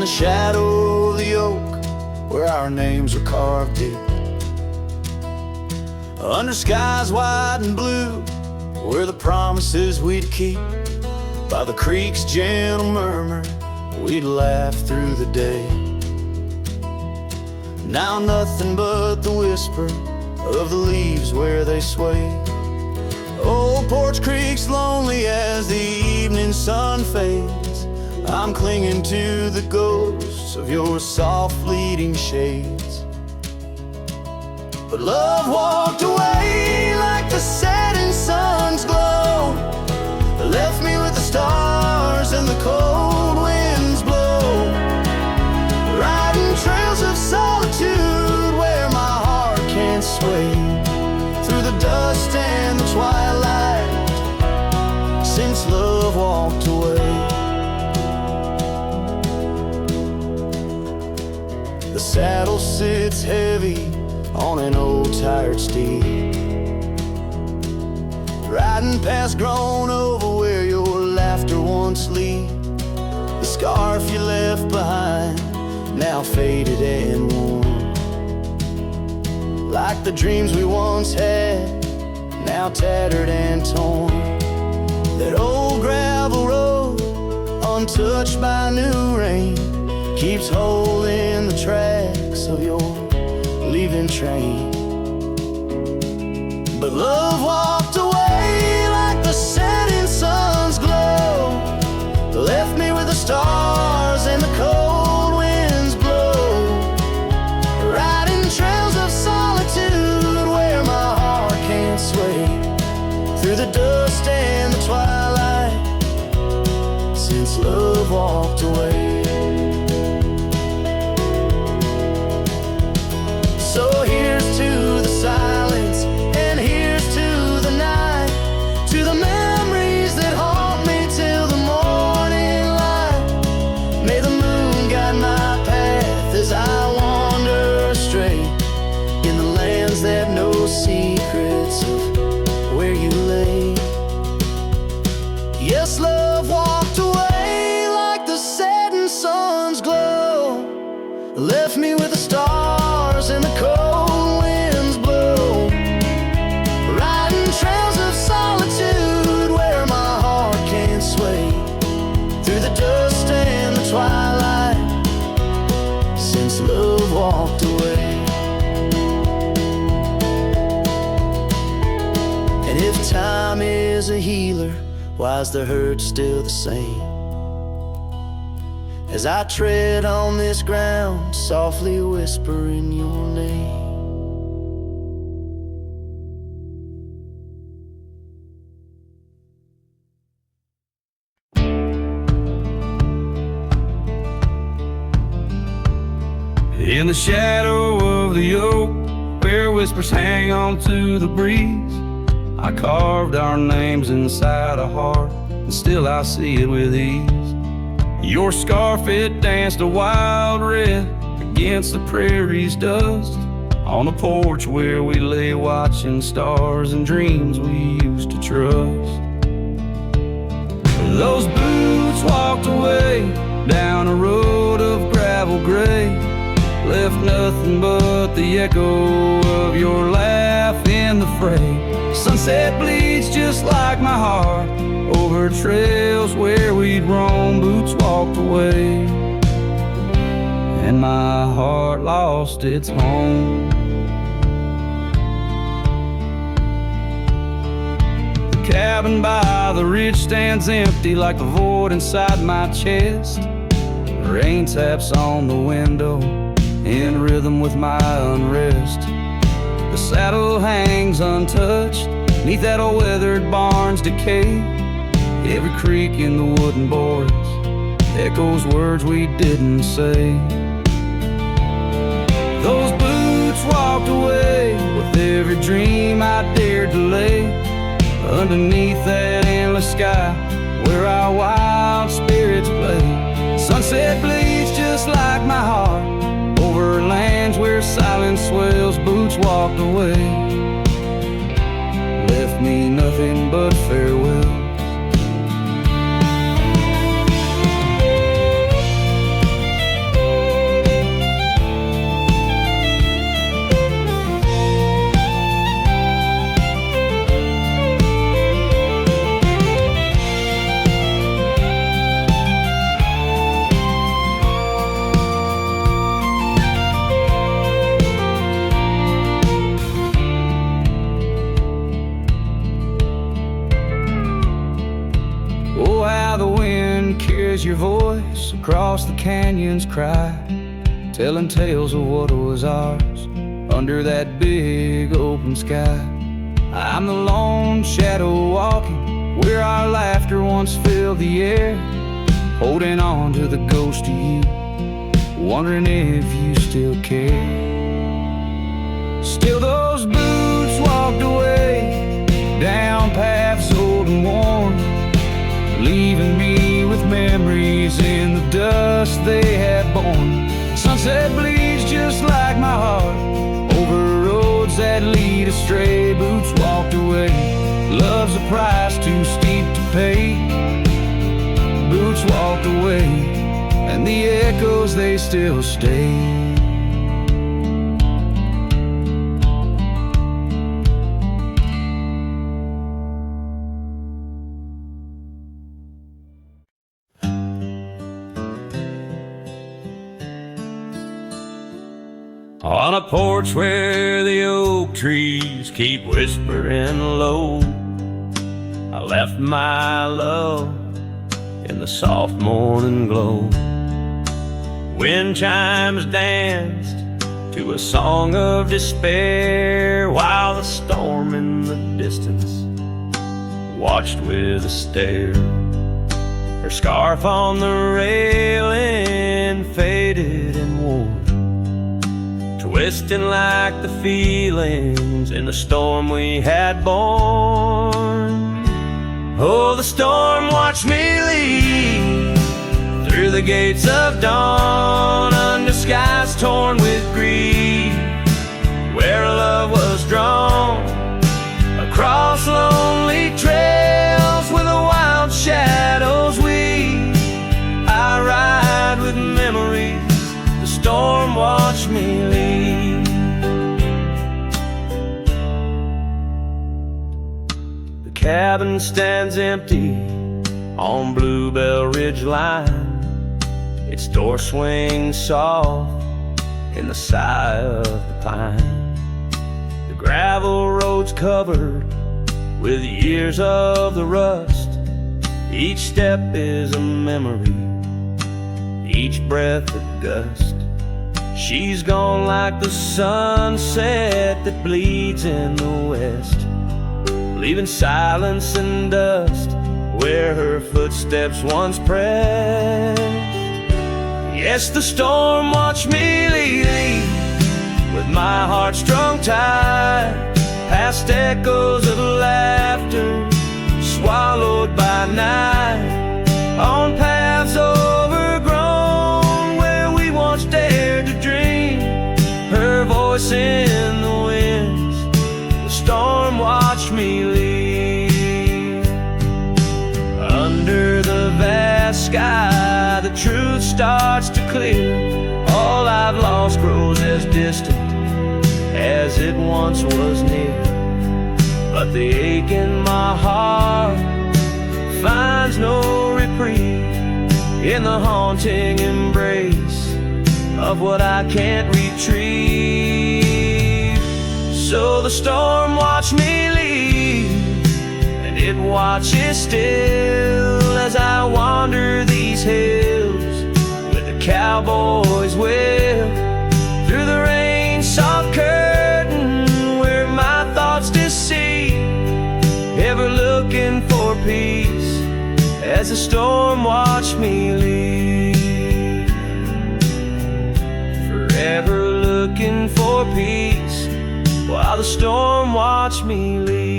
the shadow of the oak where our names were carved deep. Under skies white and blue were the promises we'd keep. By the creek's gentle murmur we'd laugh through the day. Now nothing but the whisper of the leaves where they sway. Old Porch Creek's lonely as the evening sun fades. I'm clinging to the ghosts of your soft fleeting shades. But love walked away like the setting sun's glow, left me with the stars and the cold winds blow, riding trails of solitude where my heart can't sway, through the dust and the twilight, since love walked away. The saddle sits heavy on an old tired steed, riding past grown over where your laughter once lead. The scarf you left behind, now faded and worn, like the dreams we once had, now tattered and torn. That old gravel road, untouched by new rain, keeps holding the tracks of your leaving train. But love walked away like the setting sun's glow, left me with the stars and the cold winds blow, riding trails of solitude where my heart can't sway, through the dust and the twilight, since love walked away. So here's to the silence, and here's to the night, to the memories that haunt me till the morning light. May the moon guide my path as I wander astray, in the lands that know secrets of where you lay. Yes, love walked away like the setting sun's glow, left me with the stars and the cold winds blow, riding trails of solitude where my heart can't sway, through the dust and the twilight, since love walked away. And if time is a healer, why's the hurt still the same? As I tread on this ground, softly whispering your name. In the shadow of the oak, where whispers hang on to the breeze, I carved our names inside a heart, and still I see it with ease. Your scarf, it danced a wild red against the prairie's dust, on the porch where we lay watching stars and dreams we used to trust. Those boots walked away down a road of gravel gray, left nothing but the echo of your laugh in the fray. Sunset bleeds just like my heart over trails where we'd roam. Boots walked away and my heart lost its home. The cabin by the ridge stands empty like the void inside my chest. Rain taps on the window in rhythm with my unrest. The saddle hangs untouched neath that old weathered barn's decay. Every creak in the wooden boards echoes words we didn't say. Those boots walked away with every dream I dared to lay underneath that endless sky where our wild spirits play. Sunset bleeds just like my heart over lands where silence swells. Boots walked away, left me nothing but farewell. voice across the canyon's cry, telling tales of what was ours under that big open sky. I'm the lone shadow walking where our laughter once filled the air, holding on to the ghost of you, wondering if you still care. Still those boots walked away down paths old and worn, leaving me with memories in the dust they had borne. Sunset bleeds just like my heart over roads that lead astray. Boots walked away, love's a price too steep to pay. Boots walked away, and the echoes they still stay. On a porch where the oak trees keep whispering low, I left my love in the soft morning glow. Wind chimes danced to a song of despair, while the storm in the distance watched with a stare. Her scarf on the railing faded and worn, twisting like the feelings in the storm we had borne. Oh, the storm watched me leave through the gates of dawn, under skies torn with grief, where love was drawn, across lonely trails where the wild shadows weave. I ride with memories, the storm watched me leave. The cabin stands empty on Bluebell Ridge line, its door swings soft in the sigh of the pine. The gravel road's covered with years of the rust, each step is a memory, each breath a gust. She's gone like the sunset that bleeds in the west, leaving silence and dust where her footsteps once pressed. Yes, the storm watched me leave with my heart strung tight, past echoes of laughter swallowed by night, on paths overgrown where we once dared to dream. Her voice in the winds, the storm watched me leave. Under the vast sky, the truth starts to clear. All I've lost grows as distant as it once was near, but the ache in my heart finds no reprieve in the haunting embrace of what I can't retrieve. So the storm watched me leave, and it watches still as I wander these hills with the cowboy's will through the rain soft curtain where my thoughts deceive, ever looking for peace as the storm watched me leave. Forever looking for peace while the storm watched me leave.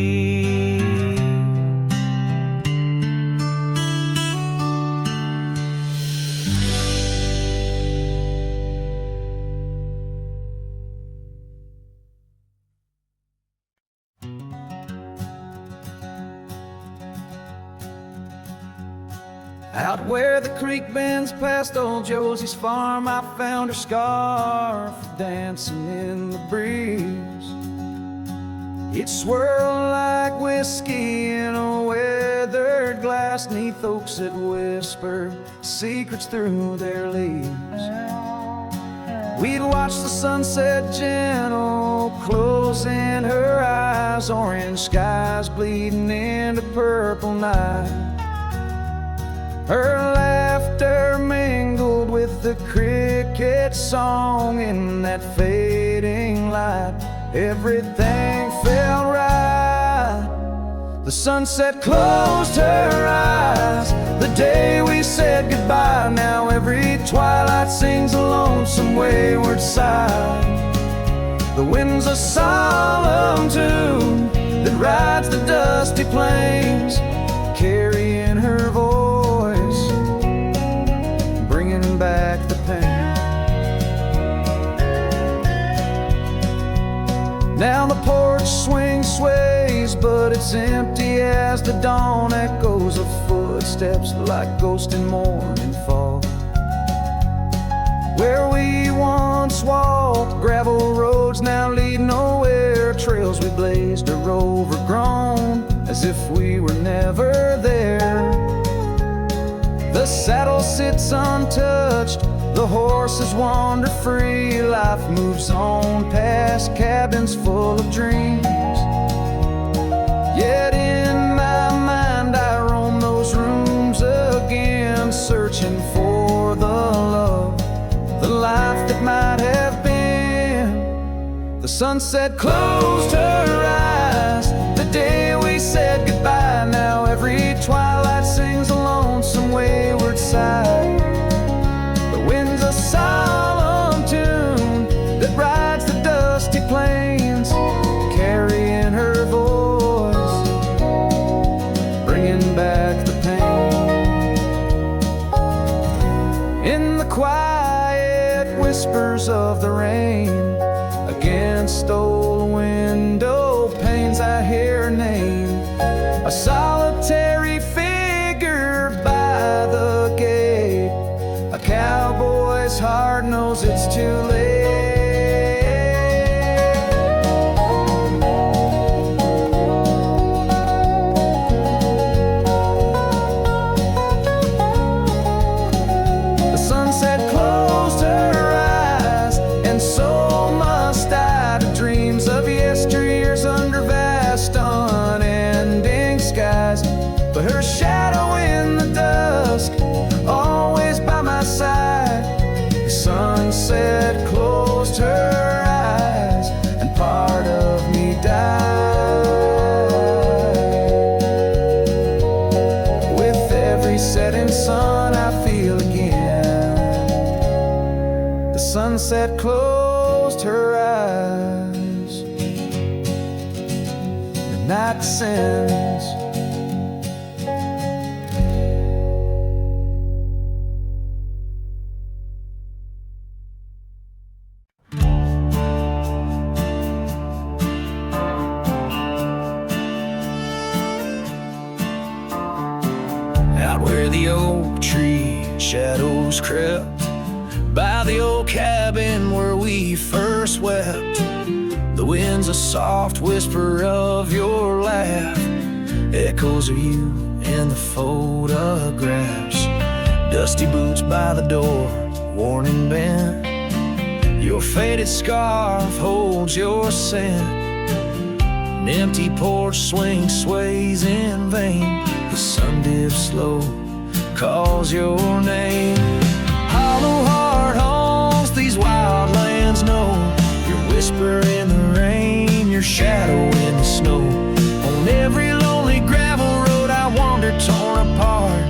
Out where the creek bends past old Josie's farm, I found her scarf dancing in the breeze. It swirled like whiskey in a weathered glass, 'neath oaks that whisper secrets through their leaves. We'd watch the sunset gentle, closing her eyes, orange skies bleeding into purple night. Her laughter mingled the cricket song in that fading light. Everything felt right. The sunset closed her eyes the day we said goodbye. Now every twilight sings a lonesome wayward sigh. The wind's a solemn tune that rides the dusty plains, carrying her voice, bringing back the pain. Now the porch swing sways, but it's empty as the dawn echoes of footsteps like ghosts in morning fog. Where we once walked, gravel roads now lead nowhere. Trails we blazed are overgrown, as if we were never there. The saddle sits untouched, the horses wander free. Life moves on past cabins full of dreams. Yet in my mind I roam those rooms again, searching for the love, the life that might have been. The sunset closed her eyes the day we said goodbye. Now every twilight sings a lonesome wayward sigh. The wind's a solemn tune that rides the dusty plains, carrying her voice, bringing back the pain. In the quiet whispers of the rain, against old window panes I hear her name, a solitary figure by the gate. A cowboy's heart knows it's too late. The sunset closed her eyes, and so must I, to dreams of yesteryears under vast unending skies. But her shadow in the dusk, always by my side. The sunset closed her eyes, and part of me died. With every setting sun I feel again. The sunset closed her eyes. The night descends. Out where the oak tree shadows crept, by the old cabin where we first wept. The wind's a soft whisper of your laugh, echoes of you in the photographs. Dusty boots by the door, worn and bent. Your faded scarf holds your scent. An empty porch swing sways in vain. The sun dips slow, calls your name. Hollow heart haunts these wild lands know. Your whisper in the rain, your shadow in the snow. On every lonely gravel road I wander torn apart.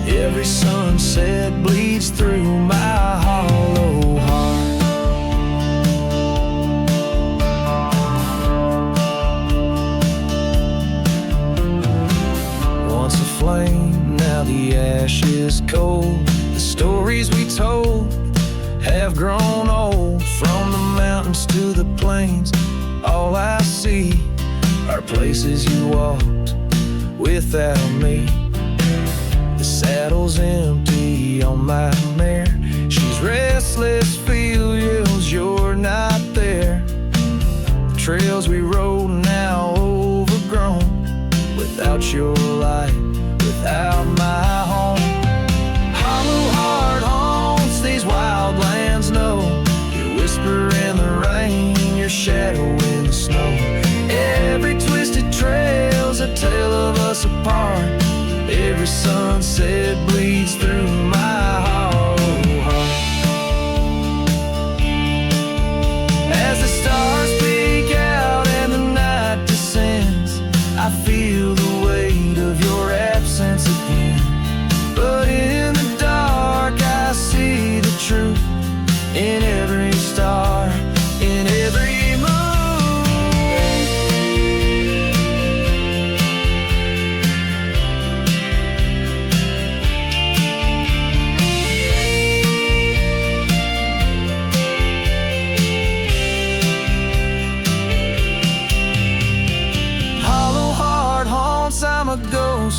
Every sunset bleeds through my hollow heart. Once a flame, now the ash is cold. The stories we told have grown old. From the mountains to the plains, all I see are places you walked without me. The saddle's empty on my mare. She's restless, feels you're not there. The trails we rode now overgrown. Without your light, without my home. Hollow heart haunts these wild lands know. Your whisper in the rain, your shadow in the snow. Every twisted trail's a tale of us apart. Every sunset bleeds through my hollow heart.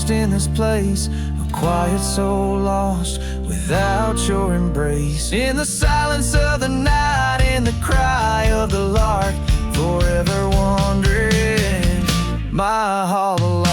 lost in this place, a quiet soul lost without your embrace. In the silence of the night, in the cry of the lark, forever wandering my all along.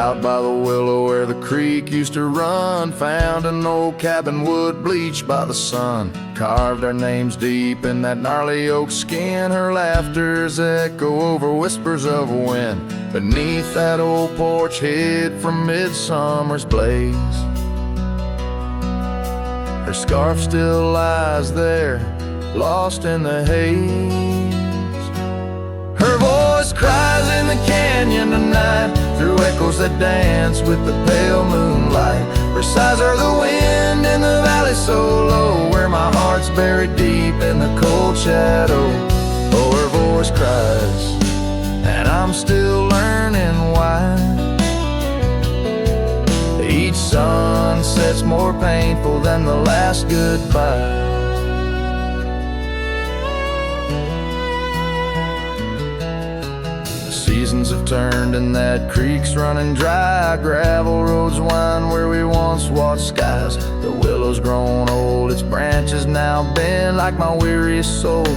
Out by the willow where the creek used to run, found an old cabin wood bleached by the sun. Carved our names deep in that gnarly oak skin. Her laughter's echo over whispers of wind. Beneath that old porch hid from midsummer's blaze. Her scarf still lies there, lost in the haze. Her voice cries in the canyon tonight, through echoes that dance with the pale moonlight. Her sighs are the wind in the valley so low, where my heart's buried deep in the cold shadow. Oh, her voice cries, and I'm still learning why. Each sunset's more painful than the last goodbye. Seasons have turned and that creek's running dry. Gravel roads wind where we once watched skies. The willow's grown old, its branches now bend like my weariest soul.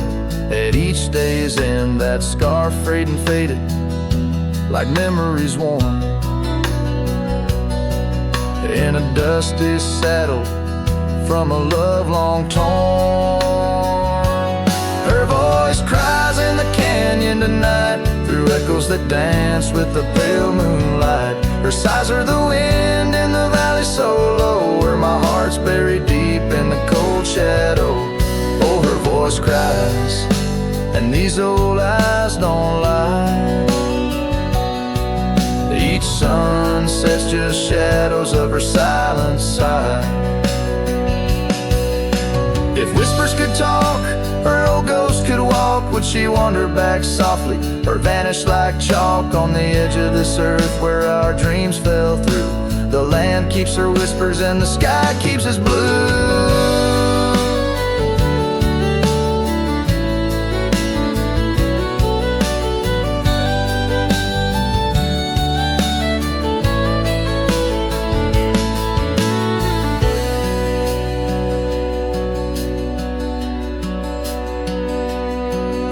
At each day's end, that scarf frayed and faded like memories worn. In a dusty saddle from a love long torn. Her voice cries in the canyon tonight, through echoes that dance with the pale moonlight. Her sighs are the wind in the valley so low, where my heart's buried deep in the cold shadow. Oh, her voice cries, and these old eyes don't lie. Each sunset's just shadows of her silent sigh. If whispers could talk, her old ghost could walk, would she wander back softly, or vanish like chalk on the edge of this earth where our dreams fell through? The land keeps her whispers and the sky keeps us blue.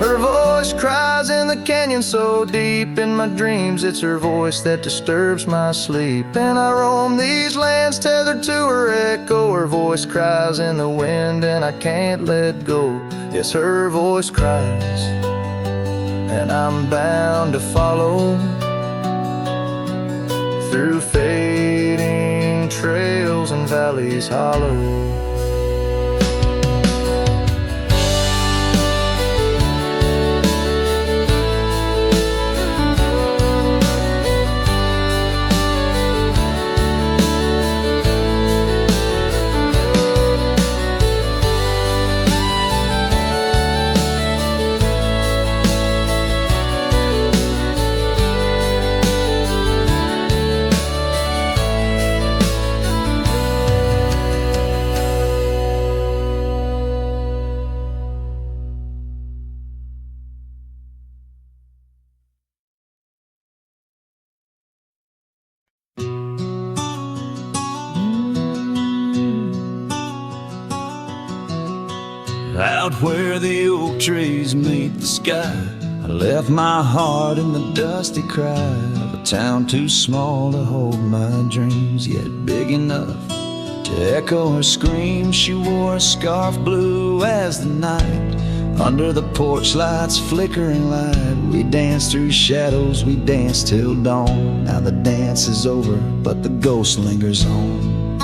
Her voice cries in the canyon so deep in my dreams. It's her voice that disturbs my sleep. And I roam these lands tethered to her echo. Her voice cries in the wind and I can't let go. Yes, her voice cries, and I'm bound to follow through fading trails and valleys hollow. Out where the oak trees meet the sky, I left my heart in the dusty cry of a town too small to hold my dreams, yet big enough to echo her scream. She wore a scarf blue as the night, under the porch lights flickering light. We danced through shadows, we danced till dawn. Now the dance is over, but the ghost lingers on.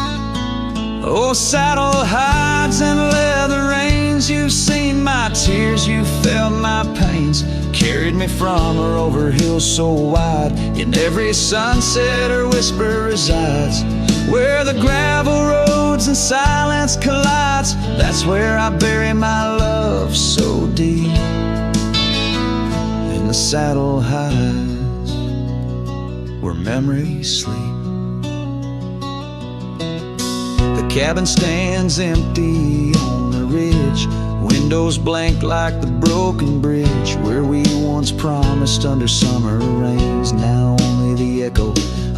Oh, saddle hides and leather reins, you've seen my tears, you felt my pains. Carry carried me from her over hills so wide. In every sunset her whisper resides. Where the gravel roads and silence collides, that's where I bury my love so deep. In the saddle hides where memories sleep. The cabin stands empty on the ridge, windows blank like the broken bridge where we once promised under summer rains. Now only the echo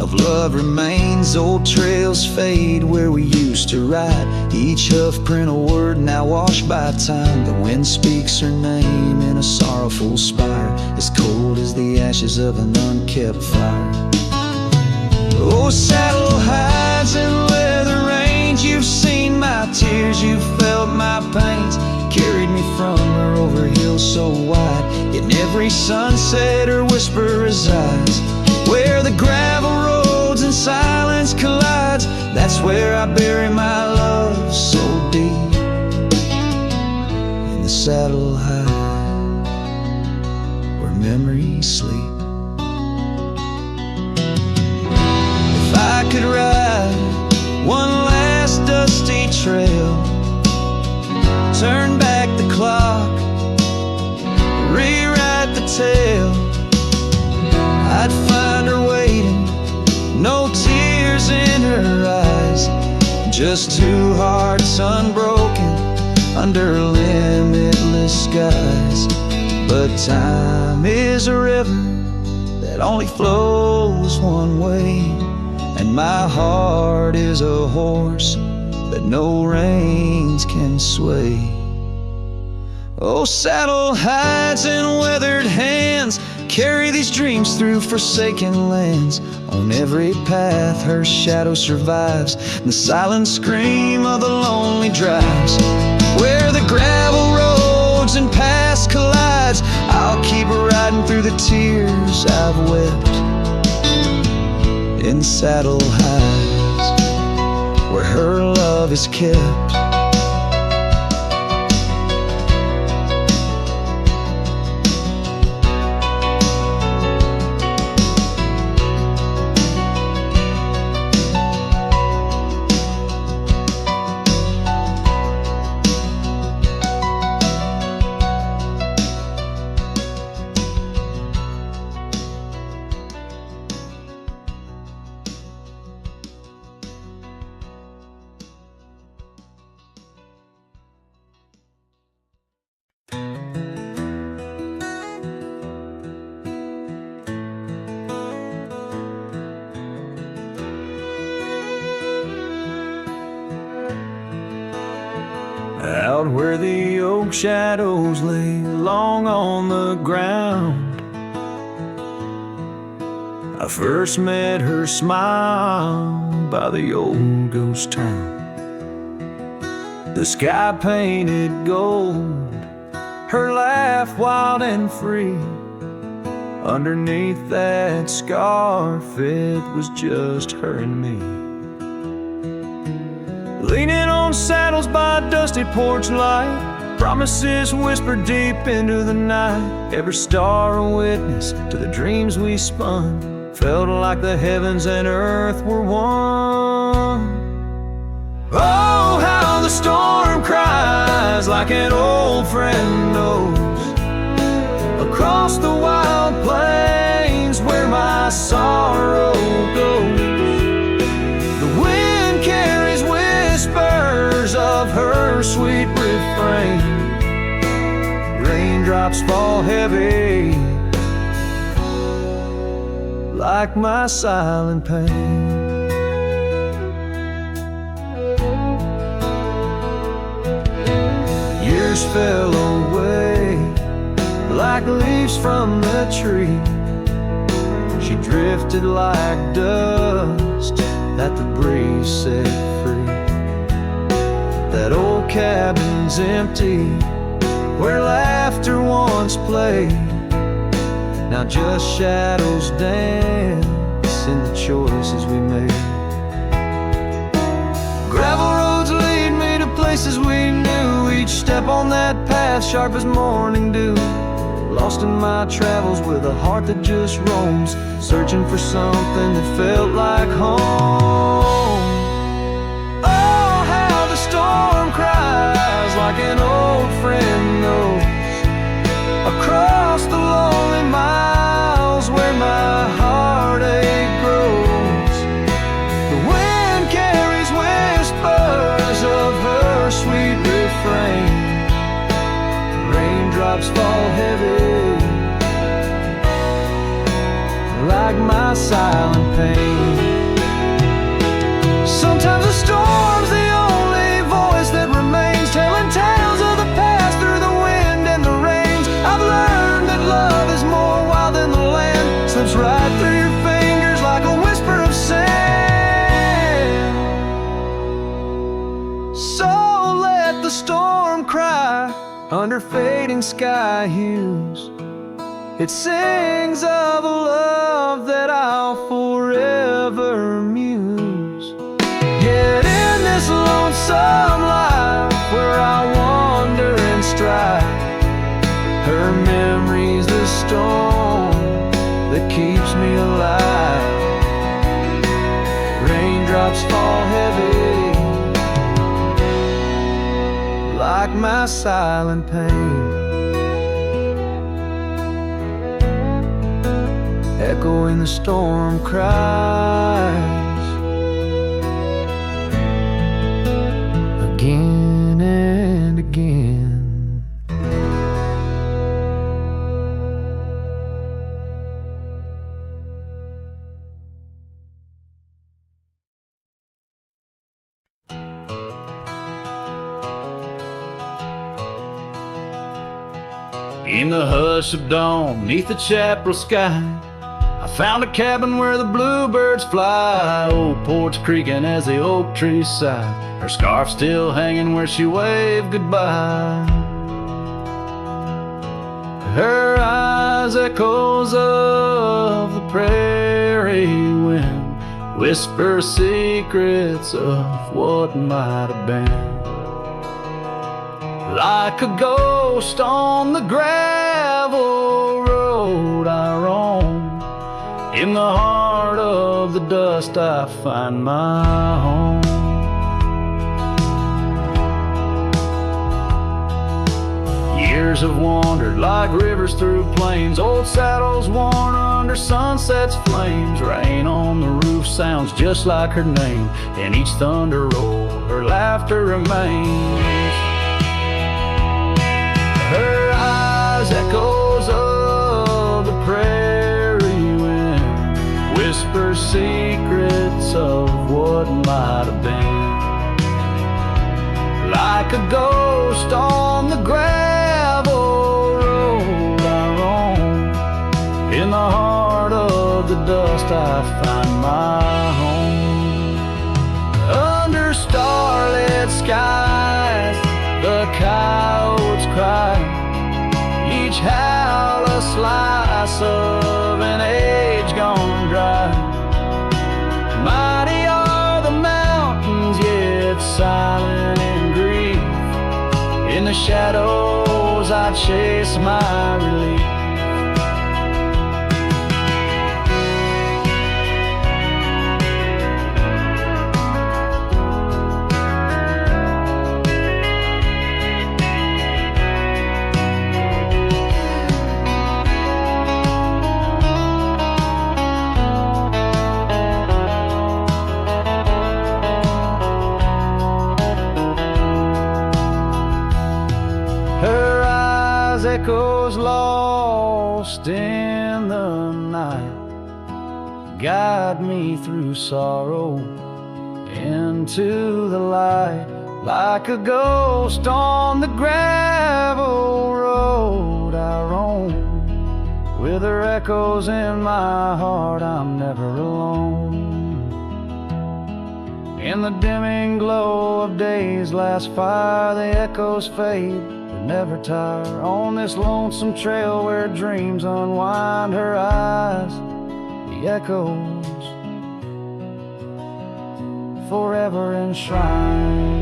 of love remains. Old trails fade where we used to ride, each hoof print a word now washed by time. The wind speaks her name in a sorrowful spire, as cold as the ashes of an unkept fire. Oh, saddle hides and leather reins, you've seen my tears, you've felt my pains. Carried me from her over hills so wide. In every sunset her whisper resides. Where the gravel roads and silence collides, that's where I bury my love so deep. In the saddle hide where memories sleep. If I could ride one last dusty trail, turn back the clock, rewrite the tale, I'd find her waiting, no tears in her eyes, just two hearts unbroken under limitless skies. But time is a river that only flows one way, and my heart is a horse that no reins can sway. Oh, saddle hides and weathered hands carry these dreams through forsaken lands. On every path her shadow survives, the silent scream of the lonely drives. Where the gravel roads and past collides, I'll keep riding through the tears I've wept. In saddle hides where her love is kept. Out where the oak shadows lay long on the ground, I first met her smile by the old ghost town. The sky painted gold, her laugh wild and free. Underneath that scarf it was just her and me. Leaning on saddles by a dusty porch light, promises whispered deep into the night. Every star a witness to the dreams we spun, felt like the heavens and earth were one. Oh, how the storm cries like an old friend knows, across the wild plains where my sorrow goes. The wind carries whispers of her sweet refrain. Raindrops fall heavy like my silent pain. Years fell away like leaves from the tree. She drifted like dust that the breeze set free. That old cabin's empty where laughter once played. Now just shadows dance in the choices we made. Gravel roads lead me to places we knew, each step on that path sharp as morning dew. lost in my travels with a heart that just roams, searching for something that felt like home. Oh, how the storm cries like an old friend knows, across the lonely miles where my heartache grows. The wind carries whispers of her sweet refrain. Raindrops fall heavy like my silent pain. Sometimes a storm's the only voice that remains, telling tales of the past through the wind and the rains. I've learned that love is more wild than the land, slips right through your fingers like a whisper of sand. So let the storm cry under fading sky hues. It sings of a love that I'll forever muse. Yet in this lonesome life where I wander and strive, her memory's the storm that keeps me alive. Raindrops fall heavy like my silent pain, echoing the storm cries again and again. In the hush of dawn, neath the chapel sky, I found a cabin where the bluebirds fly. Old porch creaking as the oak trees sigh, her scarf still hanging where she waved goodbye. Her eyes echoes of the prairie wind, whisper secrets of what might have been. Like a ghost on the gravel road I roam, in the heart of the dust I find my home. Years have wandered like rivers through plains, old saddles worn under sunset's flames. Rain on the roof sounds just like her name, in each thunder roll her laughter remains. Her eyes echoes of the prairie wind, whisper secrets of what might have been. Like a ghost on the gravel road I roam, in the heart of the dust I find my home. Under starlit skies the coyotes cry, each howl a slice of an age gone dry. Mighty are the mountains, yet silent in grief. In the shadows I chase my relief. Echoes lost in the night, guide me through sorrow into the light. Like a ghost on the gravel road I roam, with her echoes in my heart I'm never alone. In the dimming glow of day's last fire the echoes fade, never tire. On this lonesome trail where dreams unwind, her eyes, the echoes forever enshrined.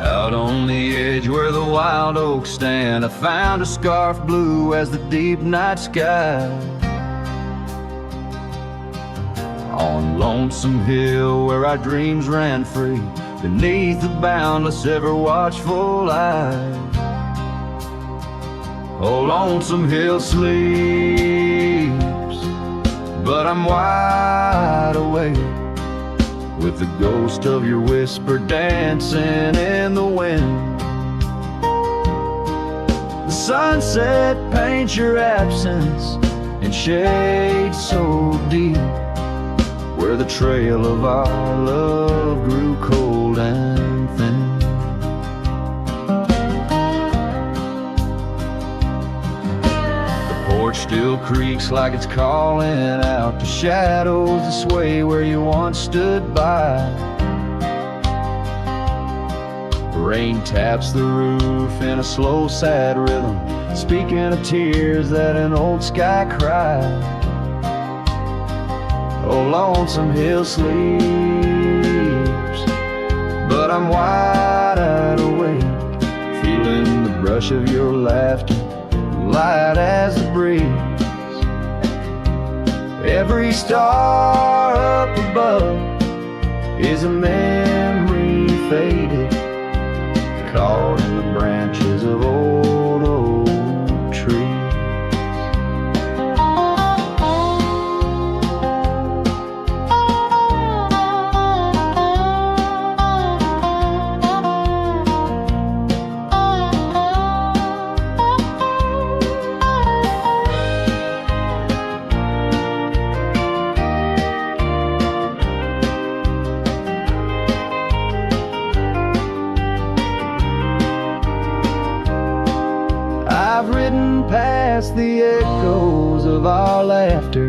Out on the edge where the wild oaks stand, I found a scarf blue as the deep night sky. On Lonesome Hill where our dreams ran free, beneath the boundless ever watchful eye. Oh, Lonesome Hill sleeps, but I'm wide awake, with the ghost of your whisper dancing in the wind. The sunset paints your absence in shade so deep, where the trail of our love grew cold and thin. The porch still creaks like it's calling out to shadows that sway where you once stood by. Rain taps the roof in a slow sad rhythm, speaking of tears that an old sky cried. Oh, Lonesome Hill sleeps, but I'm wide awake, feeling the brush of your laughter, light as the breeze. Every star up above is a memory faded, caught in the branches of old oak trees. I've ridden past the echoes of our laughter,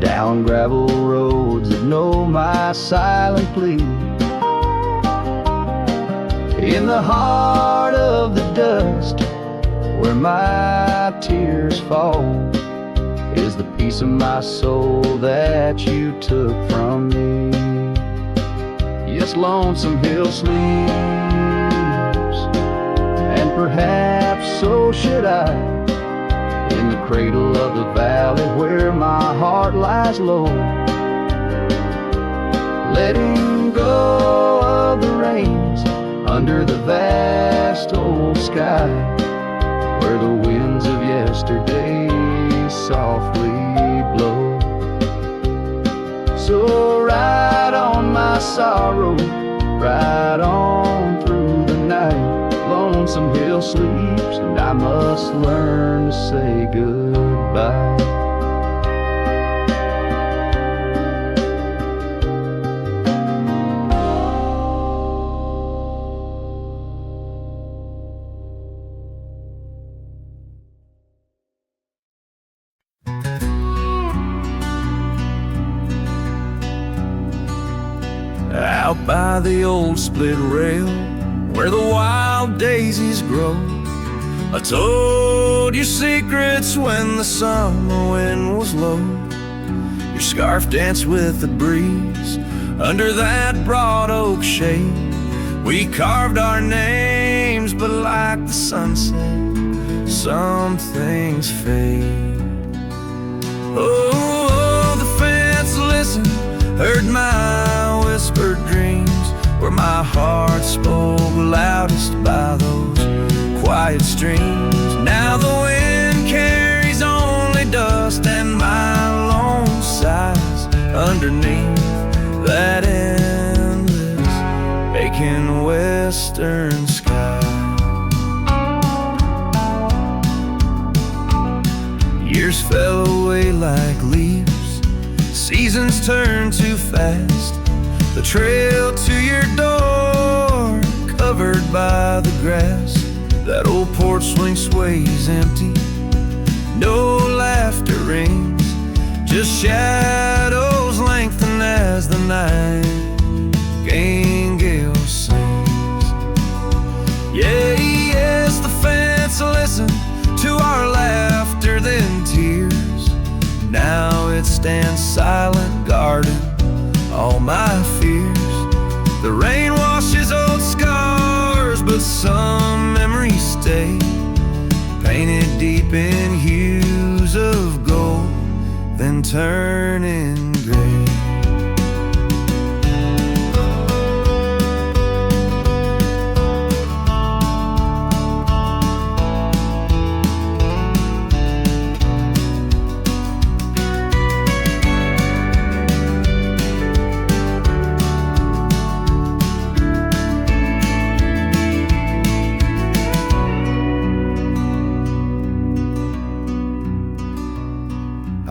down gravel roads that know my silent plea. In the heart of the dust, where my tears fall, is the piece of my soul that you took from me. Yes, Lonesome Hill sleeps, and perhaps so should I, in the cradle of the valley where my heart lies low, letting go of the reins under the vast old sky, where the winds of yesterday softly blow. So ride on my sorrow, ride on through the night. Lonesome Hill sleeps, and I must learn to say goodbye. Out by the old split rail, where the wild daisies grow, I told you secrets when the summer wind was low. Your scarf danced with the breeze under that broad oak shade. We carved our names, but like the sunset, some things fade. Oh, the fence listened, heard my whispered dreams, where my heart spoke loudest by those quiet streams. Now the wind carries only dust, and my lone sighs underneath that endless aching western sky. Years fell away like leaves, seasons turn too fast. The trail to your door, covered by the grass. That old porch swing sways empty, no laughter rings, just shadows lengthen as the nightingale sings. Yeah, yes, the fence listened to our laughter, then tears. Now it stands silent, guarding all my fears. The rain washed washes old scars, but some memories stay, painted deep in hues of gold, then turning gray.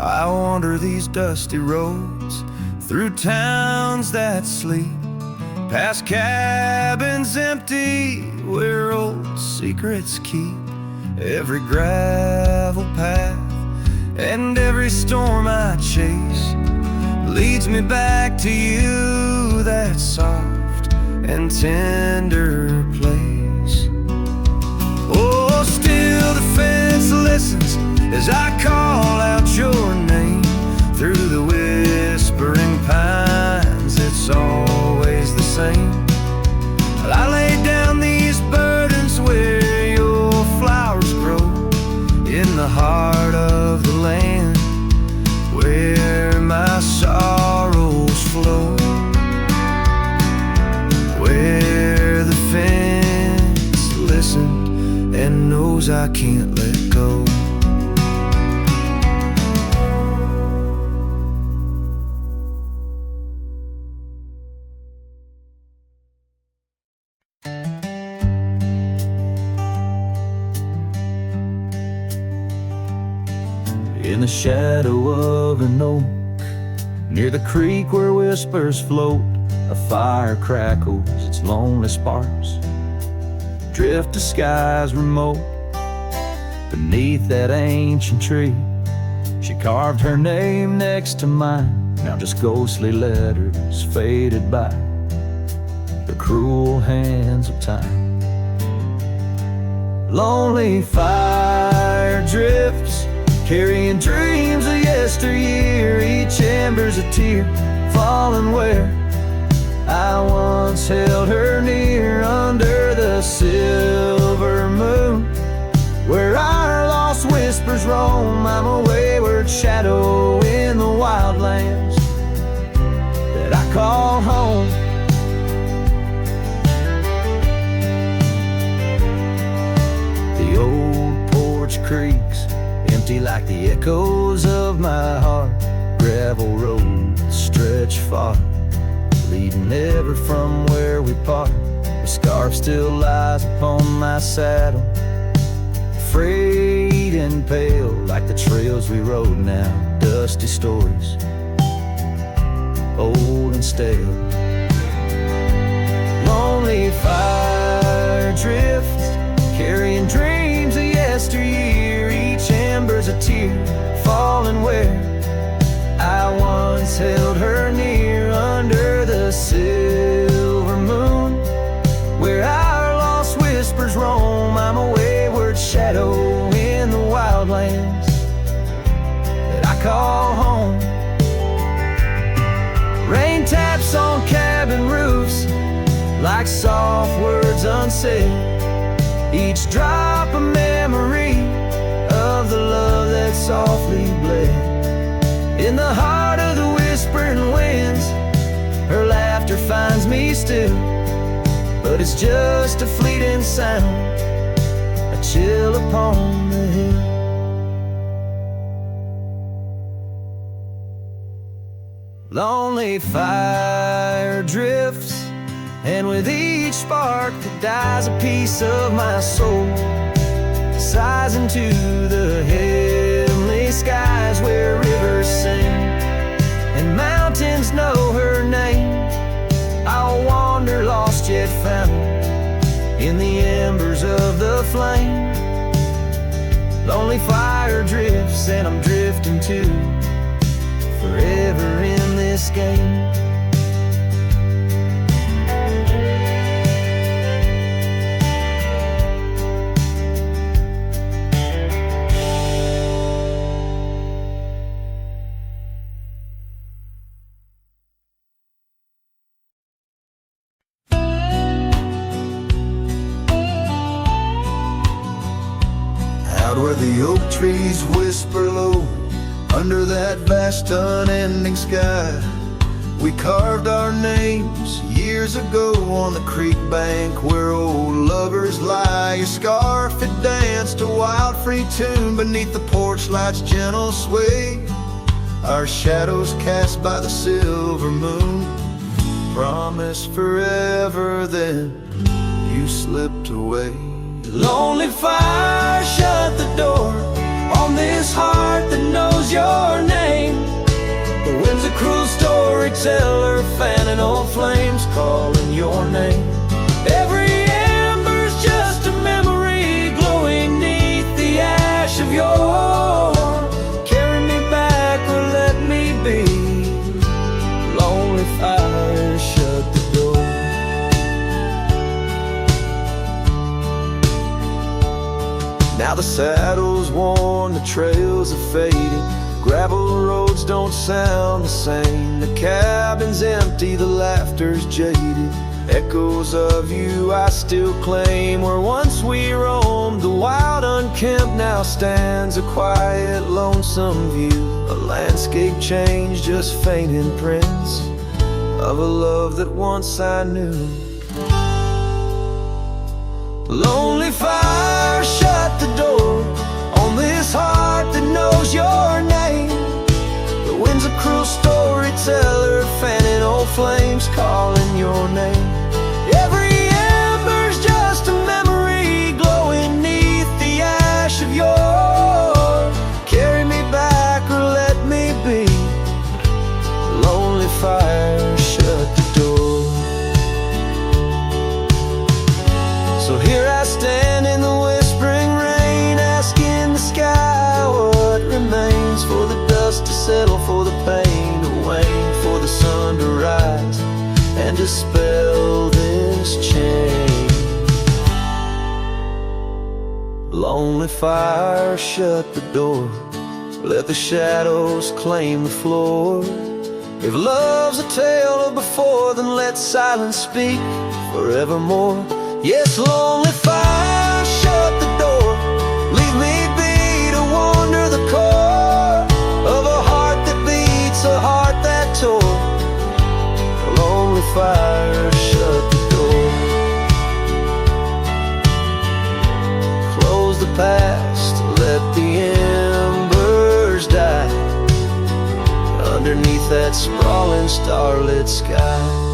I wander these dusty roads through towns that sleep, past cabins empty where old secrets keep. Every gravel path and every storm I chase leads me back to you, that soft and tender place. Oh, still the fence listens as I call out your name through the whispering pines. It's always the same. I lay down these burdens where your flowers grow, in the heart of the land where my sorrows flow, where the fence listened and knows I can't let go. In the shadow of an oak, near the creek where whispers float, a fire crackles its lonely sparks, drift to skies remote. Beneath that ancient tree, she carved her name next to mine, now just ghostly letters faded by the cruel hands of time. Lonely fire drifts, carrying dreams of yesteryear, each ember's a tear falling where I once held her near, under the silver moon where our lost whispers roam. I'm a wayward shadow in the wildlands that I call home. The old porch creaks empty like the echoes of my heart. Gravel roads stretch far, leading ever from where we part. The scarf still lies upon my saddle, frayed and pale like the trails we rode now. Dusty stories, old and stale. Lonely fire drifts, carrying dreams of yesteryear, each ember's a tear falling where I once held her near, under the silver moon where our lost whispers roam. I'm a wayward shadow in the wildlands that I call home. Rain taps on cabin roofs like soft words unsaid, each drop a memory of the love that softly bled. In the heart of the whispering winds, her laughter finds me still, but it's just a fleeting sound, a chill upon the hill. Lonely fire drifts, and with each spark that dies a piece of my soul sighs into the heavenly skies where rivers sing and mountains know her name. I'll wander lost yet found in the embers of the flame. Lonely fire drifts and I'm drifting too, forever in this game. where the oak trees whisper low under that vast unending sky. We carved our names years ago on the creek bank where old lovers lie. Your scarf, it danced a wild free tune beneath the porch light's gentle sway. Our shadows cast by the silver moon promised forever, then you slipped away. Lonely fire, shut the door on this heart that knows your name. The wind's a cruel storyteller, fanning old flames, calling your name. Every ember's just a memory glowing neath the ash of yore. Carry me back or let me be. Lonely fire, shut the door. Now the saddle's worn, the trails are fading, gravel roads don't sound the same. The cabin's empty, the laughter's jaded. Echoes of you I still claim. Where once we roamed, the wild unkempt now stands a quiet, lonesome view. A landscape change, just faint imprints of a love that once I knew. Lonely fire, shut the door on this heart that knows your name. The wind's a cruel storyteller, fanning old flames, calling your name. Every ember's just a memory glowing neath the ash of yore. Carry me back or let me be. Lonely fire, shut the door. So here I stand in the whispering rain, asking the sky what remains. For the dust to settle, for the pain to wane, for the sun to rise and dispel this change. Lonely fire, shut the door. Let the shadows claim the floor. If love's a tale of before, then let silence speak forevermore. Yes, lonely fire, shut the door. Leave me be to wander the core of a heart that beats, a heart that tore. Lonely fire, shut the door. Close the past, let the embers die underneath that sprawling starlit sky.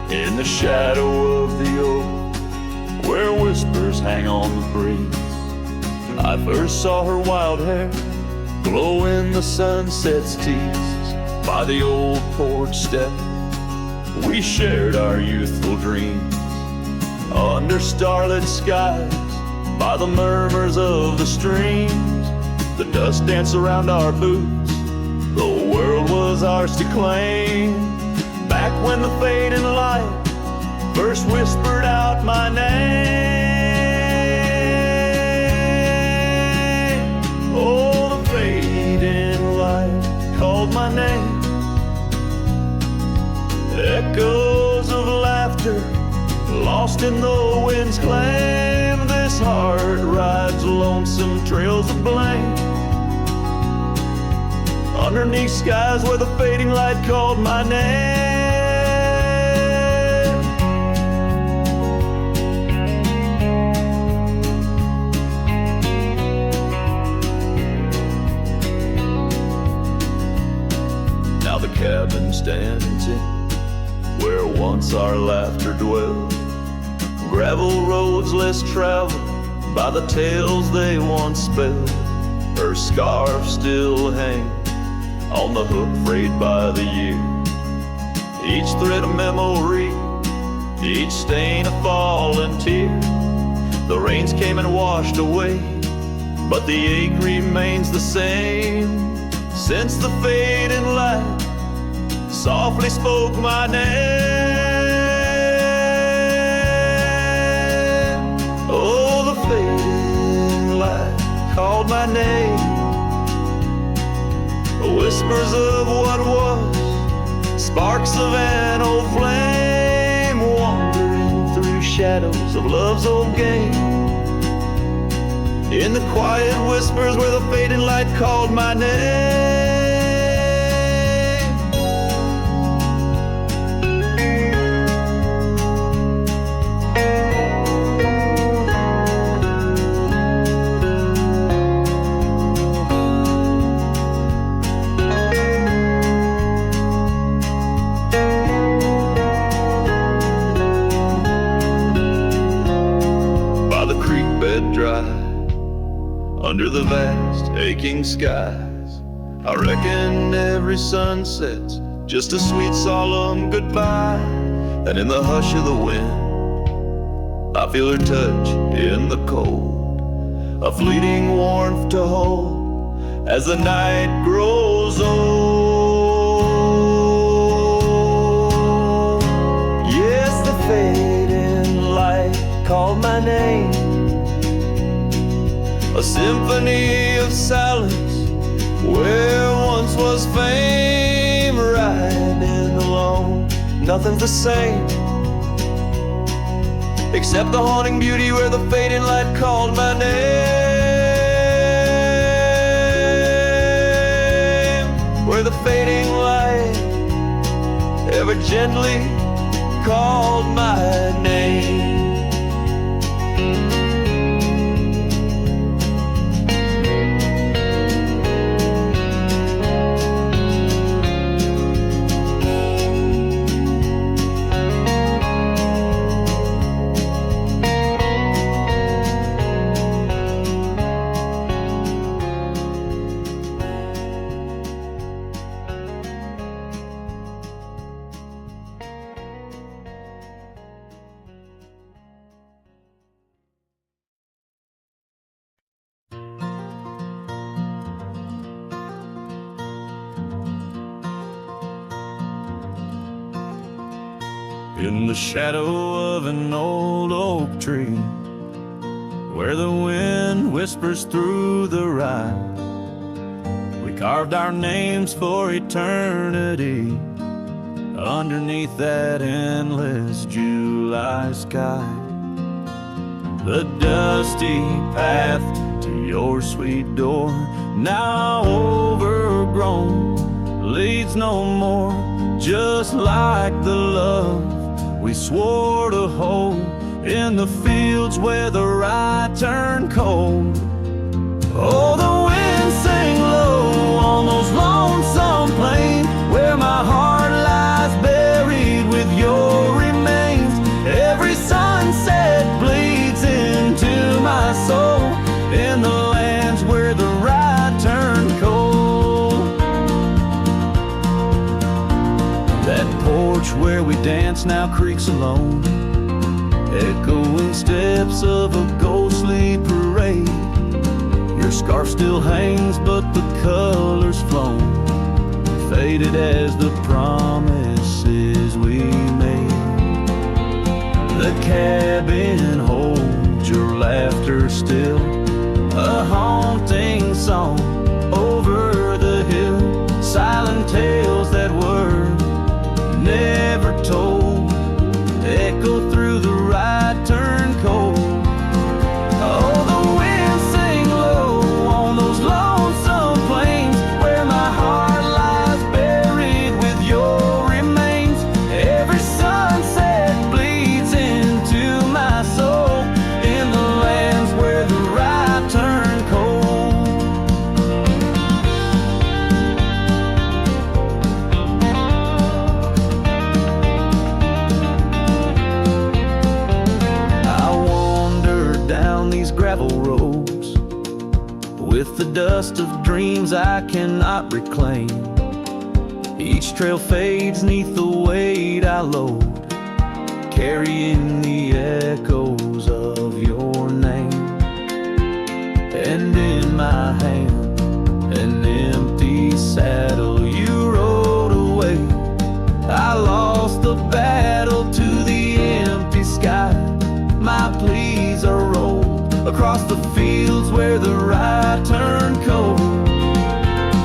In the shadow of the oak, where whispers hang on the breeze, I first saw her wild hair glow in the sunset's tease. By the old porch step, we shared our youthful dreams, under starlit skies, by the murmurs of the streams. The dust danced around our boots, the world was ours to claim. Back when the fading light first whispered out my name. Oh, the fading light called my name. Echoes of laughter lost in the wind's claim. This heart rides lonesome trails of blame, underneath skies where the fading light called my name. Now the cabin stands in where once our laughter dwelled, gravel roads less traveled by the tales they once spelled. Her scarf still hangs on the hook frayed by the year, each thread a memory, each stain a fallen tear. The rains came and washed away, but the ache remains the same. Since the fading light softly spoke my name. called my name. Whispers of what was, sparks of an old flame, wandering through shadows of love's old game. In the quiet whispers where the fading light called my name. Under the vast, aching skies, I reckon every sunset's just a sweet, solemn goodbye. And in the hush of the wind, I feel her touch in the cold, a fleeting warmth to hold as the night grows old. Yes, the fading light called my name. A symphony of silence where once was fame. Riding alone, nothing's the same except the haunting beauty where the fading light called my name. Where the fading light ever gently called my name. In the shadow of an old oak tree, where the wind whispers through the rye, we carved our names for eternity underneath that endless July sky. The dusty path to your sweet door, now overgrown, leads no more, just like the love we swore to hold in the fields where the rye turned cold. Oh, the wind sang low on those lonesome plains where my heart lies buried with your remains. Every sunset bleeds into my soul in the lands where the rye turned cold. That porch where we dance now creaks alone, echoing steps of a ghostly parade. Your scarf still hangs, but the color's flown, faded as the promises we made. The cabin holds your laughter still, a haunting song over the hill. Silent tales that were never told echo through the rye turn cold. Oh, the wind sang low on those lonesome plains where my heart lies buried with your remains. Every sunset bleeds into my soul in the lands where the rye turn cold. Gravel roads with the dust of dreams I cannot reclaim. Each trail fades neath the weight I load, carrying the echoes of your name. And in my hand, an empty saddle you rode away. I lost the battle to the empty sky. My pleas are rolled across across the fields where the rye turned cold.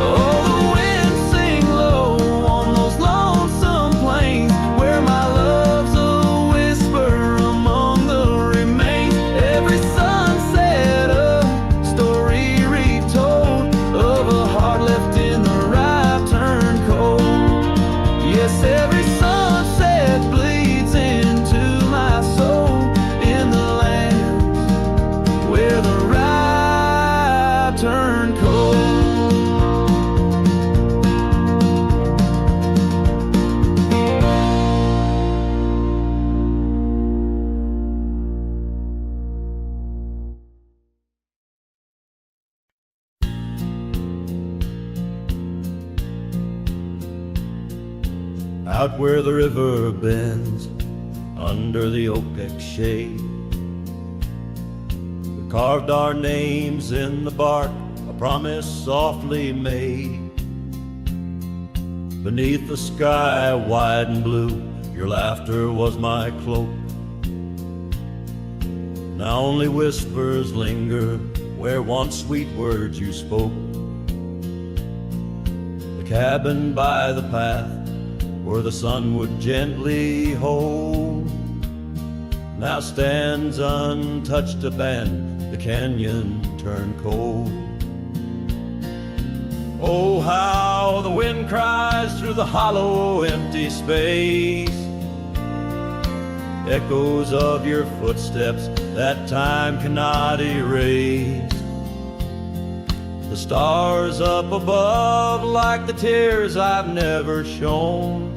Oh, the wind sing low on those lonesome plains where my love's a whisper among the remains. Every sunset a story retold of a heart left in the rye turned cold. Yes, every sunset bleeds into my soul in the lands where the rye turned cold. Out where the river bends, under the oak shade, we carved our names in the bark, a promise softly made. Beneath the sky wide and blue, your laughter was my cloak. Now only whispers linger where once sweet words you spoke. The cabin by the path where the sun would gently hold now stands untouched, abandoned, the canyon turned cold. Oh, how the wind cries through the hollow empty space, echoes of your footsteps that time cannot erase. The stars up above like the tears I've never shown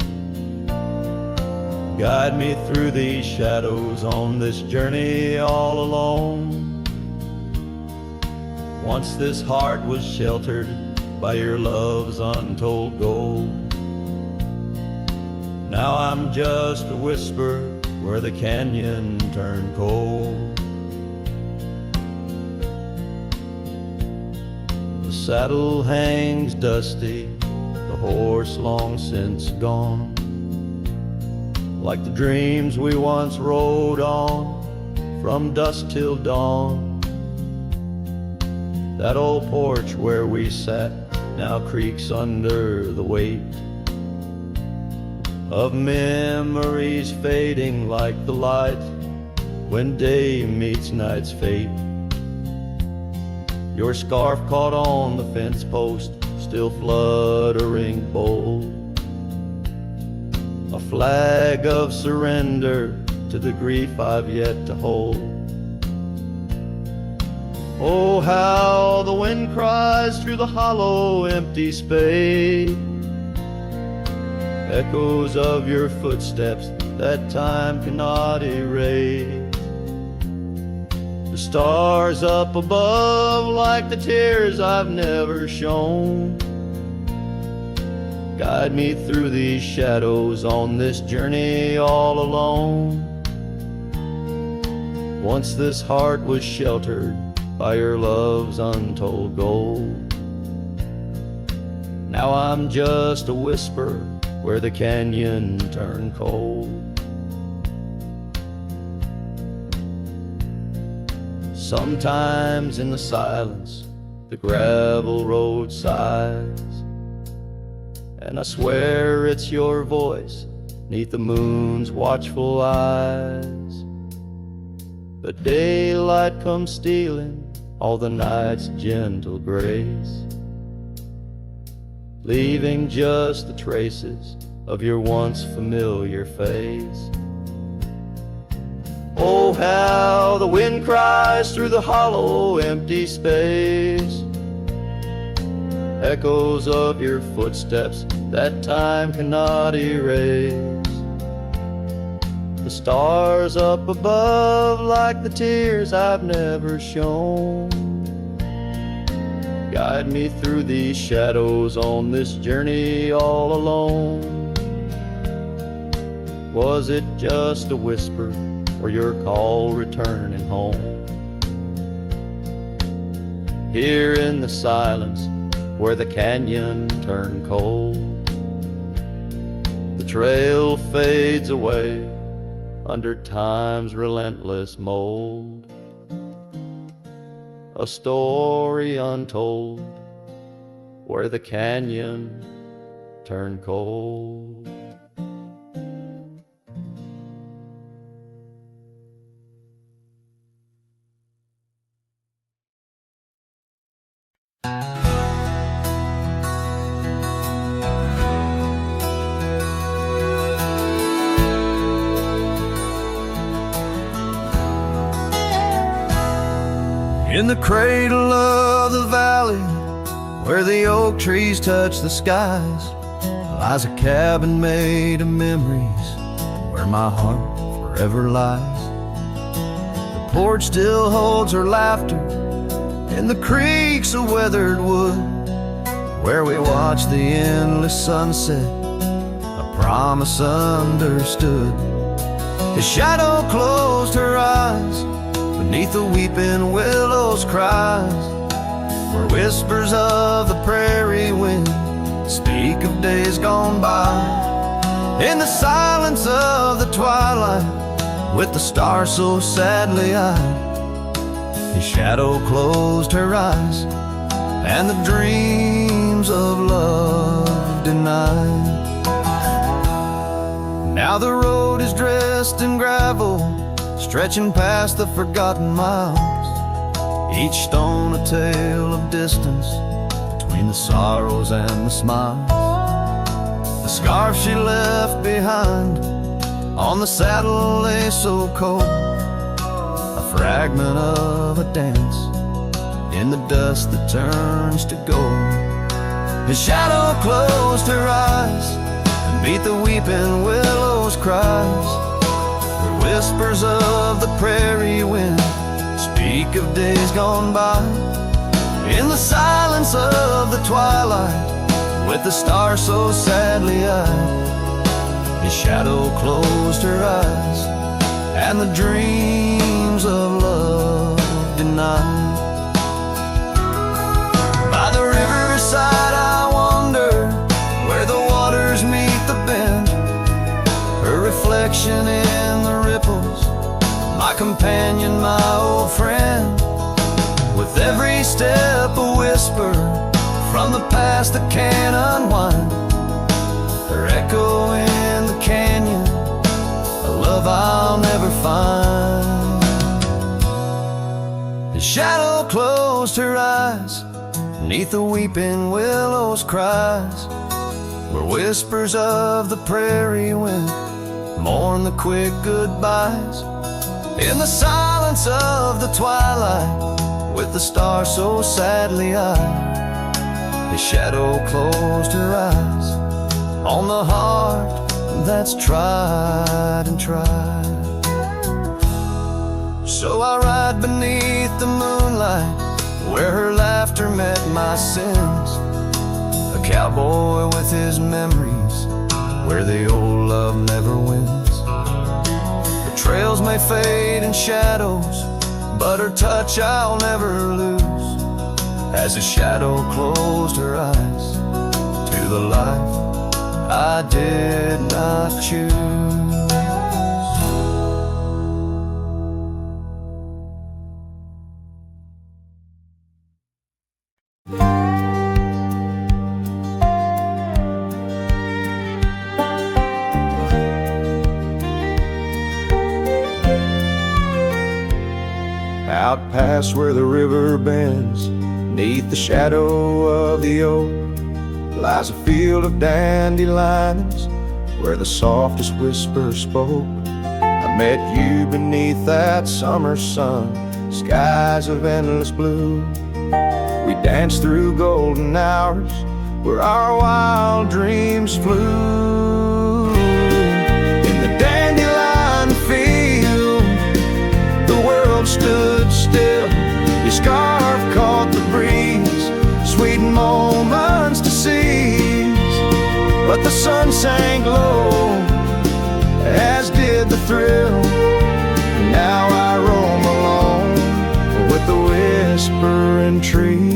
guide me through these shadows on this journey all alone. Once this heart was sheltered by your love's untold gold. Now I'm just a whisper where the canyon turned cold. The saddle hangs dusty, the horse long since gone, like the dreams we once rode on from dusk till dawn. That old porch where we sat now creaks under the weight of memories fading like the light when day meets night's fate. Your scarf caught on the fence post, still fluttering bold, a flag of surrender to the grief I've yet to hold. Oh, how the wind cries through the hollow empty space, echoes of your footsteps that time cannot erase. The stars up above like the tears I've never shown guide me through these shadows on this journey all alone. Once this heart was sheltered by your love's untold gold. Now I'm just a whisper where the canyon turned cold. Sometimes in the silence the gravel road sighs, and I swear it's your voice neath the moon's watchful eyes. But daylight comes stealing all the night's gentle grace, leaving just the traces of your once familiar face. Oh, how the wind cries through the hollow empty space, echoes of your footsteps that time cannot erase. The stars up above like the tears I've never shown guide me through these shadows on this journey all alone. Was it just a whisper or your call returning home? Here in the silence where the canyon turned cold, the trail fades away under time's relentless mold. a story untold, where the canyon turned cold. In the cradle of the valley, where the oak trees touch the skies, lies a cabin made of memories, where my heart forever lies. The porch still holds her laughter in the creaks of weathered wood, where we watch the endless sunset, a promise understood. His shadow closed her eyes beneath the weeping willows' cries, where whispers of the prairie wind speak of days gone by. In the silence of the twilight, with the stars so sadly eyed, his shadow closed her eyes, and the dreams of love denied. Now the road is dressed in gravel, stretching past the forgotten miles, each stone a tale of distance between the sorrows and the smiles. The scarf she left behind on the saddle lay so cold, a fragment of a dance in the dust that turns to gold. His shadow closed her eyes and beat the weeping willows' cries, whispers of the prairie wind speak of days gone by. In the silence of the twilight, with the stars so sadly eyed, his shadow closed her eyes, and the dreams of love denied. By the riverside I wander, where the waters meet the bend, her reflection in the ripples, my companion, my old friend. With every step a whisper from the past that can't unwind, her echo in the canyon, a love I'll never find. His shadow closed her eyes beneath the weeping willows' cries, where whispers of the prairie wind mourn the quick goodbyes. In the silence of the twilight, with the stars so sadly eyed, his shadow closed her eyes on the heart that's tried and tried. So I ride beneath the moonlight, where her laughter met my sins, a cowboy with his memories, where the old love never wins. The trails may fade in shadows, but her touch I'll never lose, as a shadow closed her eyes to the life I did not choose. Out past where the river bends, neath the shadow of the oak, lies a field of dandelions, where the softest whisper spoke. I met you beneath that summer sun, skies of endless blue. We danced through golden hours, where our wild dreams flew. In the dandelion field, the world stood still. Your scarf caught the breeze, sweet moments to seize. But the sun sank low, as did the thrill. Now I roam alone with the whispering trees.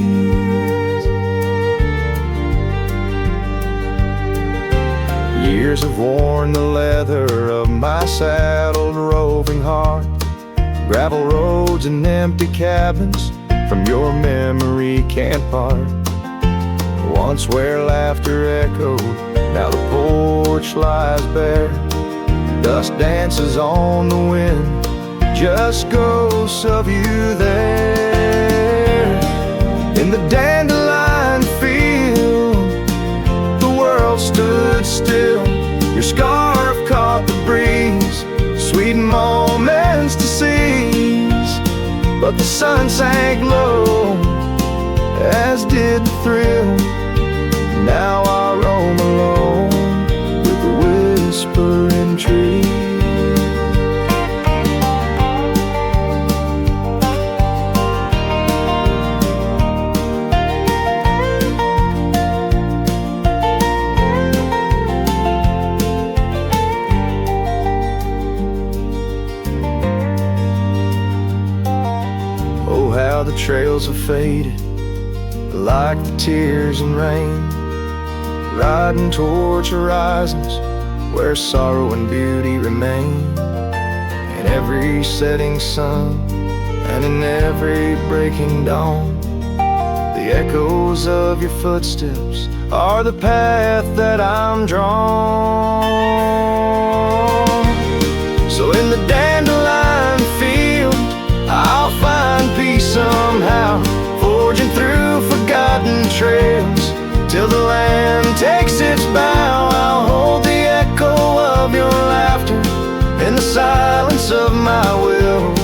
Years have worn the leather of my saddled roving heart, gravel roads and empty cabins, from your memory can't part. Once where laughter echoed, now the porch lies bare. Dust dances on the wind, just ghosts of you there. In the dandelion field, the world stood still. Your scarf caught the breeze, sweet moments to seize. But the sun sank low, as did the thrill. Now I roam alone with the whispering tree. Oh, how the trails have faded, like the tears and rain, riding towards horizons where sorrow and beauty remain. In every setting sun and in every breaking dawn, the echoes of your footsteps are the path that I'm drawn. So in the dandelion field, I'll find peace somehow, forging through forgotten trails till the land takes its bow. I'll hold the echo of your laughter in the silence of my will.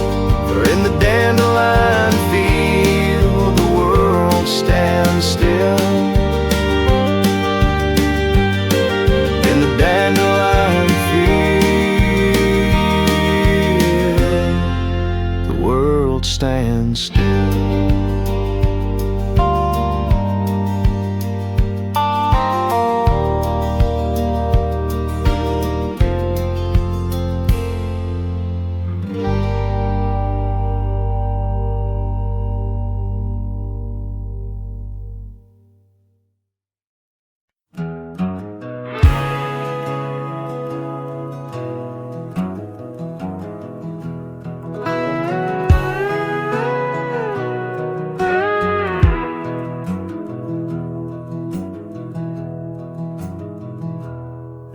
For in the dandelion field, the world stands still. In the dandelion field, the world stands still.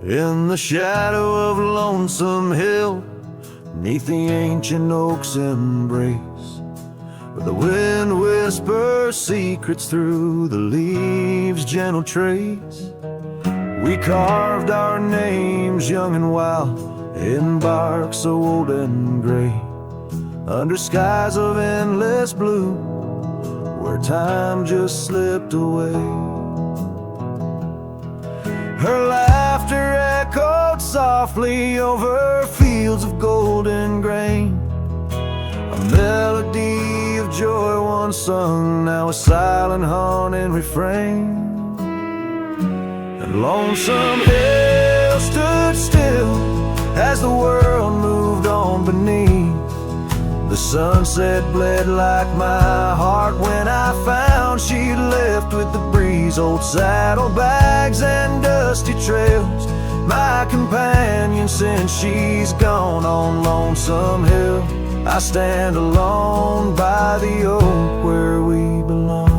In the shadow of Lonesome Hill, neath the ancient oak's embrace, where the wind whispers secrets through the leaves' gentle trace, we carved our names young and wild in bark so old and gray, under skies of endless blue, where time just slipped away. Her laughter echoed softly over fields of golden grain, a melody of joy once sung, now a silent haunting refrain. And Lonesome Hill stood still as the world moved on beneath. The sunset bled like my heart when I found she'd left with the breeze. Old saddlebags and dusty trails, my companion since she's gone. On Lonesome Hill, I stand alone by the oak where we belong.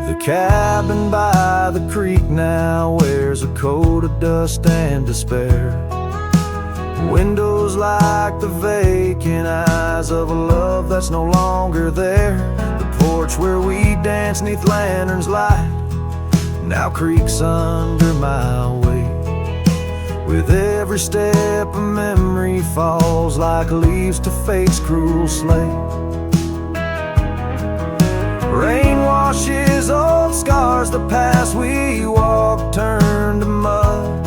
The cabin by the creek now wears a coat of dust and despair. Windows like the vacant eyes of a love that's no longer there. The porch where we dance neath lanterns light now creaks under my weight. With every step a memory falls like leaves to fate's cruel slate. Rain washes old scars, the past we walked turned to mud.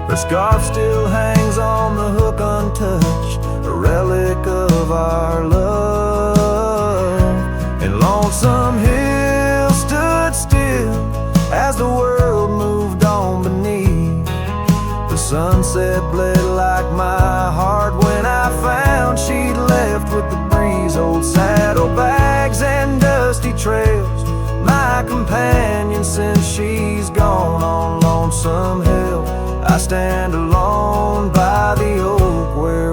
The scarf still hangs on the hook untouched, a relic of our love. And Lonesome Hill stood still as the world moved on beneath. The sunset bled like my heart when I found she'd left with the breeze. Old saddlebags and dusty trails, my companion since she's gone. On Lonesome Hill, I stand alone by the oak where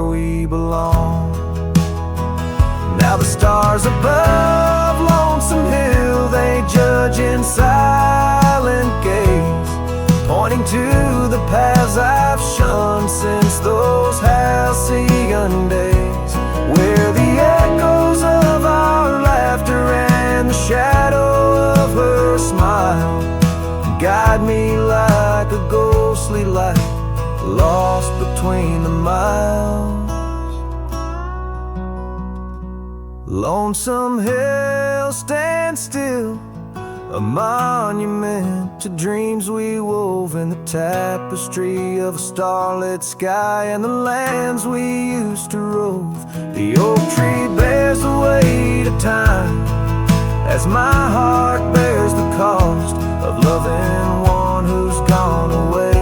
stars above Lonesome Hill, they judge in silent gaze, pointing to the paths I've shunned since those halcyon days, where the echoes of our laughter and the shadow of her smile guide me like a ghostly light lost between the miles. Lonesome Hill, stand still, a monument to dreams we wove in the tapestry of a starlit sky and the lands we used to rove. The oak tree bears the weight of time as my heart bears the cost of loving one who's gone away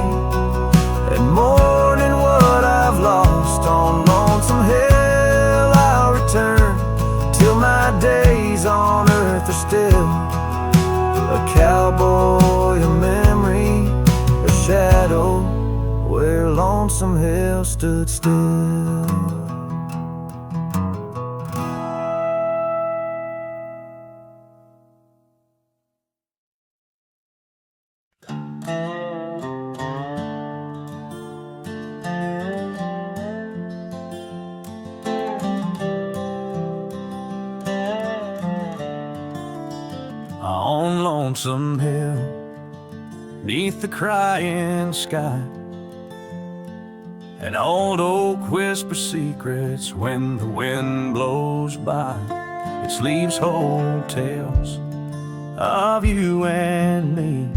and mourning what I've lost. On Lonesome Hill I'll return till my days on earth are still a cowboy, a memory, a shadow, where Lonesome Hill stood still. On Lonesome Hill, neath the crying sky, an old oak whispers secrets when the wind blows by. Its leaves hold tales of you and me,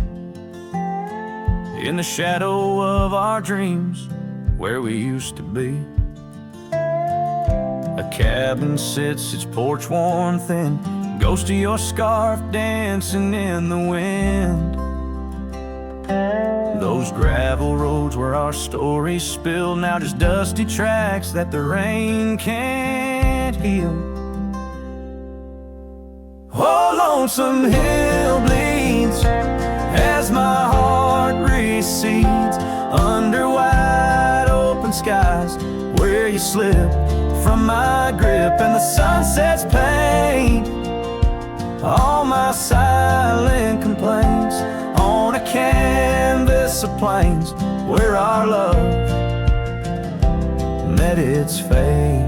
in the shadow of our dreams where we used to be. A cabin sits, its porch worn thin, ghost of your scarf dancing in the wind. Those gravel roads where our stories spilled, now just dusty tracks that the rain can't heal. Oh, Lonesome Hill bleeds as my heart recedes under wide open skies, where you slip from my grip and the sunset's pain. All my silent complaints on a canvas of plains where our love met its fate.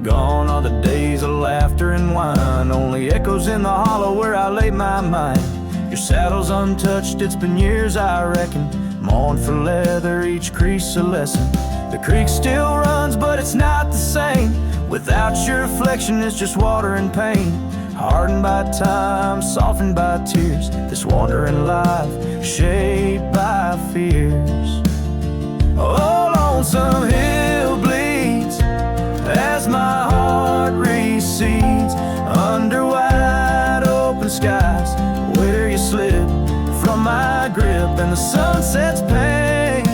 Gone are the days of laughter and wine, only echoes in the hollow where I lay my mind. Your saddle's untouched, it's been years I reckon, mourn for leather, each crease a lesson. The creek still runs but it's not the same, without your reflection it's just water and pain. Hardened by time, softened by tears, this wandering life shaped by fears. Oh, Lonesome Hill bleeds as my heart recedes under wide open skies, where you slip from my grip and the sunset's pain.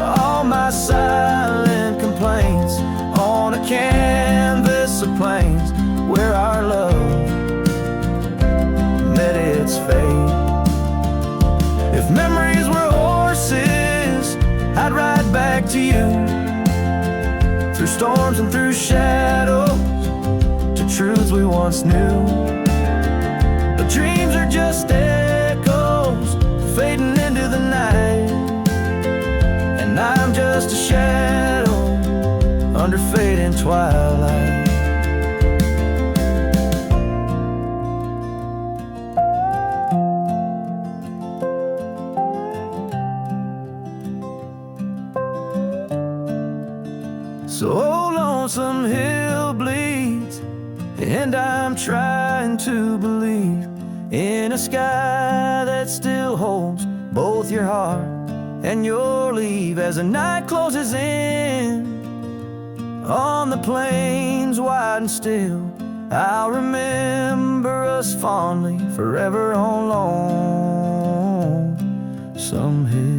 All my silent complaints on a canvas of plains where our love met its fate. If memories were horses, I'd ride back to you, through storms and through shadows, to truths we once knew. But dreams are just echoes fading into the night, and I'm just a shadow under fading twilight. So Lonesome Hill bleeds, and I'm trying to believe in a sky that still holds both your heart and your leave. As the night closes in on the plains wide and still, I'll remember us fondly forever on Lonesome Hill.